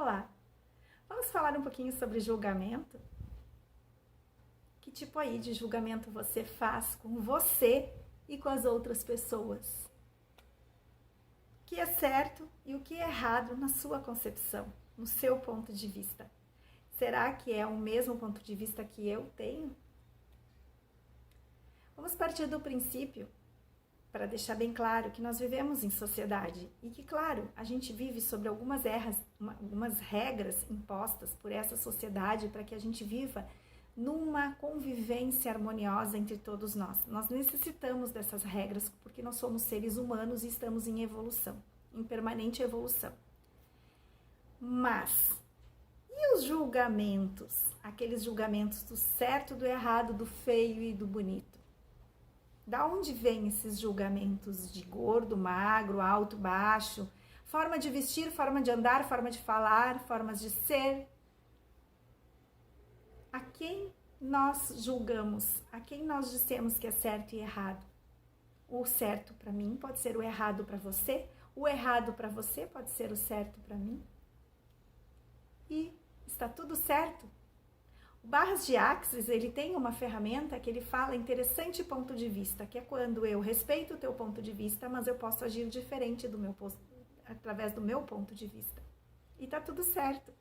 Olá! Vamos falar um pouquinho sobre julgamento? Que tipo aí de julgamento você faz com você e com as outras pessoas? O que é certo e o que é errado na sua concepção, no seu ponto de vista? Será que é o mesmo ponto de vista que eu tenho? Vamos partir do princípio, para deixar bem claro que nós vivemos em sociedade e que, claro, a gente vive sobre algumas regras impostas por essa sociedade para que a gente viva numa convivência harmoniosa entre todos nós. Nós necessitamos dessas regras porque nós somos seres humanos e estamos em evolução, em permanente evolução. Mas, e os julgamentos? Aqueles julgamentos do certo, do errado, do feio e do bonito? Da onde vêm esses julgamentos de gordo, magro, alto, baixo, forma de vestir, forma de andar, forma de falar, formas de ser? A quem nós julgamos? A quem nós dissemos que é certo e errado? O certo para mim pode ser o errado para você, o errado para você pode ser o certo para mim. E está tudo certo? O Barras de Axis, ele tem uma ferramenta que ele fala interessante ponto de vista, que é quando eu respeito o teu ponto de vista, mas eu posso agir diferente através do meu ponto de vista. E tá tudo certo.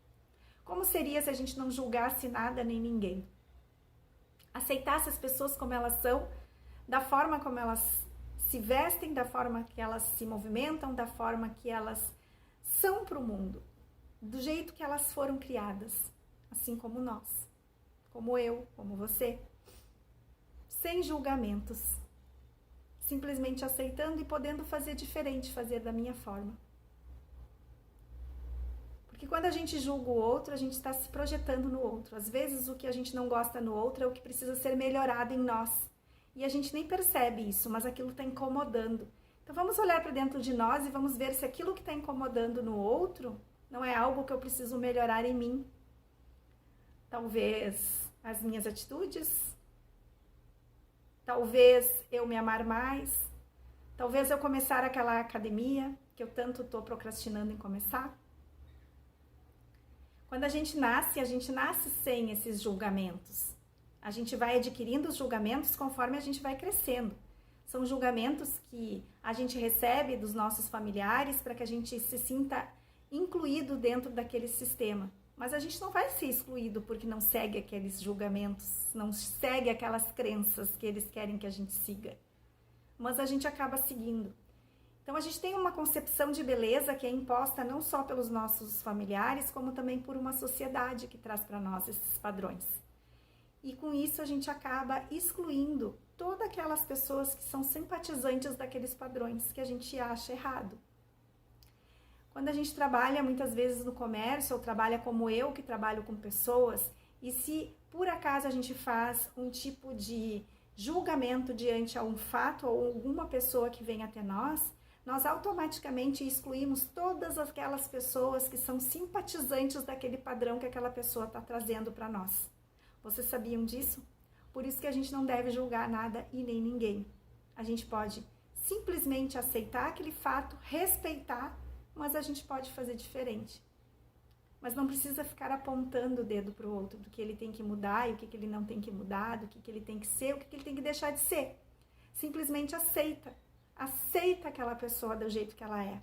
Como seria se a gente não julgasse nada nem ninguém? Aceitasse as pessoas como elas são, da forma como elas se vestem, da forma que elas se movimentam, da forma que elas são para o mundo, do jeito que elas foram criadas, assim como nós. Como eu, como você, sem julgamentos, simplesmente aceitando e podendo fazer diferente, fazer da minha forma. Porque quando a gente julga o outro, a gente está se projetando no outro. Às vezes o que a gente não gosta no outro é o que precisa ser melhorado em nós. E a gente nem percebe isso, mas aquilo está incomodando. Então vamos olhar para dentro de nós e vamos ver se aquilo que está incomodando no outro não é algo que eu preciso melhorar em mim. Talvez as minhas atitudes, talvez eu me amar mais, talvez eu começar aquela academia que eu tanto estou procrastinando em começar. Quando a gente nasce sem esses julgamentos. A gente vai adquirindo os julgamentos conforme a gente vai crescendo. São julgamentos que a gente recebe dos nossos familiares para que a gente se sinta incluído dentro daquele sistema. Mas a gente não vai ser excluído porque não segue aqueles julgamentos, não segue aquelas crenças que eles querem que a gente siga. Mas a gente acaba seguindo. Então a gente tem uma concepção de beleza que é imposta não só pelos nossos familiares, como também por uma sociedade que traz para nós esses padrões. E com isso a gente acaba excluindo todas aquelas pessoas que são simpatizantes daqueles padrões que a gente acha errado. Quando a gente trabalha muitas vezes no comércio, ou trabalha como eu, que trabalho com pessoas, e se por acaso a gente faz um tipo de julgamento diante a um fato ou alguma pessoa que vem até nós, nós automaticamente excluímos todas aquelas pessoas que são simpatizantes daquele padrão que aquela pessoa está trazendo para nós. Vocês sabiam disso? Por isso que a gente não deve julgar nada e nem ninguém. A gente pode simplesmente aceitar aquele fato, respeitar, mas a gente pode fazer diferente. Mas não precisa ficar apontando o dedo para o outro, do que ele tem que mudar e o que ele não tem que mudar, do que ele tem que ser, o que ele tem que deixar de ser. Simplesmente aceita. Aceita aquela pessoa do jeito que ela é.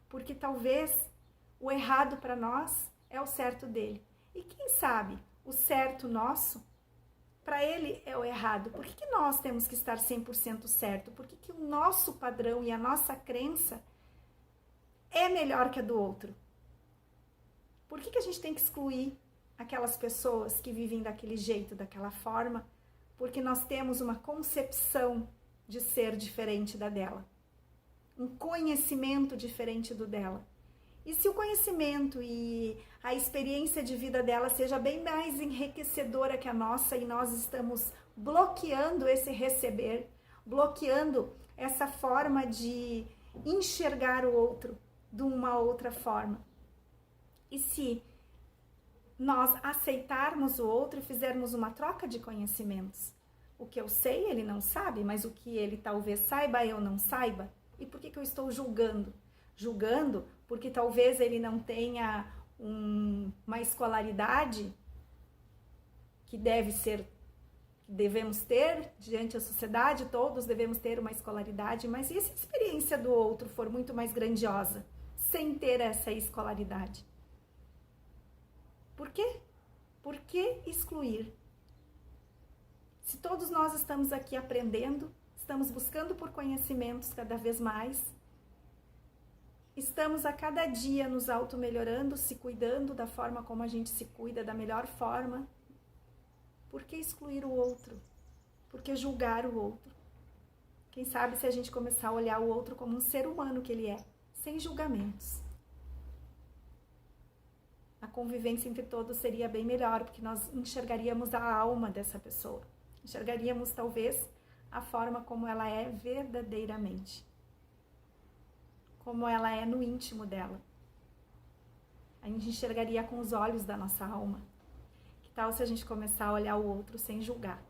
Porque talvez o errado para nós é o certo dele. E quem sabe o certo nosso, para ele é o errado. Por que nós temos que estar 100% certo? Por que o nosso padrão e a nossa crença é melhor que a do outro? Por que a gente tem que excluir aquelas pessoas que vivem daquele jeito, daquela forma? Porque nós temos uma concepção de ser diferente da dela. Um conhecimento diferente do dela. E se o conhecimento e a experiência de vida dela seja bem mais enriquecedora que a nossa e nós estamos bloqueando esse receber, bloqueando essa forma de enxergar o outro de uma outra forma. E se nós aceitarmos o outro e fizermos uma troca de conhecimentos? O que eu sei, ele não sabe, mas o que ele talvez saiba, eu não saiba. E por que eu estou julgando? Julgando porque talvez ele não tenha uma escolaridade que devemos ter diante da sociedade, todos devemos ter uma escolaridade, mas e se a experiência do outro for muito mais grandiosa, sem ter essa escolaridade? Por quê? Por que excluir? Se todos nós estamos aqui aprendendo, estamos buscando por conhecimentos cada vez mais, estamos a cada dia nos auto-melhorando, se cuidando da forma como a gente se cuida, da melhor forma. Por que excluir o outro? Por que julgar o outro? Quem sabe se a gente começar a olhar o outro como um ser humano que ele é, sem julgamentos. A convivência entre todos seria bem melhor, porque nós enxergaríamos a alma dessa pessoa. Enxergaríamos, talvez, a forma como ela é verdadeiramente. Como ela é no íntimo dela. A gente enxergaria com os olhos da nossa alma. Que tal se a gente começar a olhar o outro sem julgar?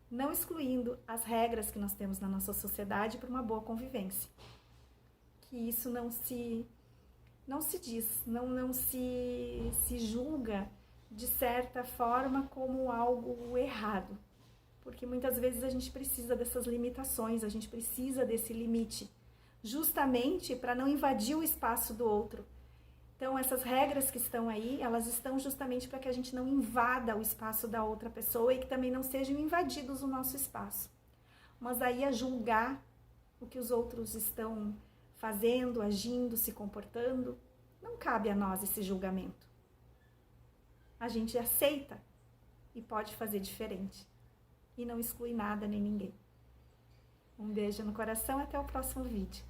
Não excluindo as regras que nós temos na nossa sociedade para uma boa convivência. Que isso não se diz, não se julga de certa forma como algo errado. Porque muitas vezes a gente precisa dessas limitações, a gente precisa desse limite, justamente para não invadir o espaço do outro. Então, essas regras que estão aí, elas estão justamente para que a gente não invada o espaço da outra pessoa e que também não sejam invadidos o nosso espaço. Mas aí a julgar o que os outros estão fazendo, agindo, se comportando, não cabe a nós esse julgamento. A gente aceita e pode fazer diferente. E não exclui nada nem ninguém. Um beijo no coração, até o próximo vídeo.